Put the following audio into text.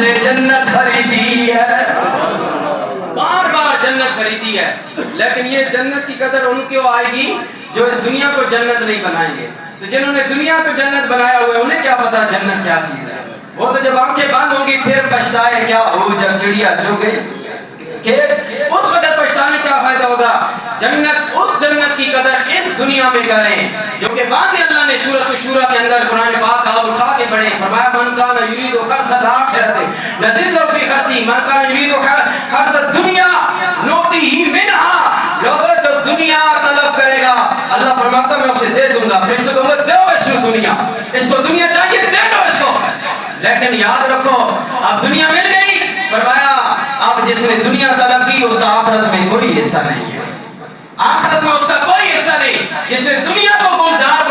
سے جنت خریدی ہے، بار بار جنت خریدی ہے، لیکن یہ جنت کی قدر ان کیوں آئے گی جو اس دنیا کو جنت نہیں بنائیں گے۔ تو جنہوں نے دنیا کو جنت بنایا ہوا ہے انہیں کیا پتا جنت کیا چیز ہے۔ وہ تو جب آنکھیں بند ہوں گی پھر پچھتائے کیا ہو جب چڑیا چگ گئی، کہ اس وقت پچھتانے کا فائدہ ہوگا۔ جنت، اس جنت کی قدر اس دنیا میں کریں جو کہ واضح اللہ نے سورۃ الشورى کے اندر قرآن پاک آپ اٹھا کے پڑھیں، فرمایا من کان یرید حرث الآخرۃ نزد له فی حرثہ من کان یرید حرث الدنیا نؤتیہ منہا۔ لوگوں جو دنیا طلب کرے گا اللہ فرماتا میں اسے دے دوں گا۔ فرشتوں کو دو اس کو دنیا، اس کو دنیا چاہیے دے دو اس کو، لیکن یاد رکھو اب دنیا مل گئی، فرمایا اب جس نے دنیا طلب کی اس کا آخرت میں کوئی حصہ نہیں ہے، آخرت میں اس کا کوئی حصہ نہیں۔ جس نے دنیا کو گلزار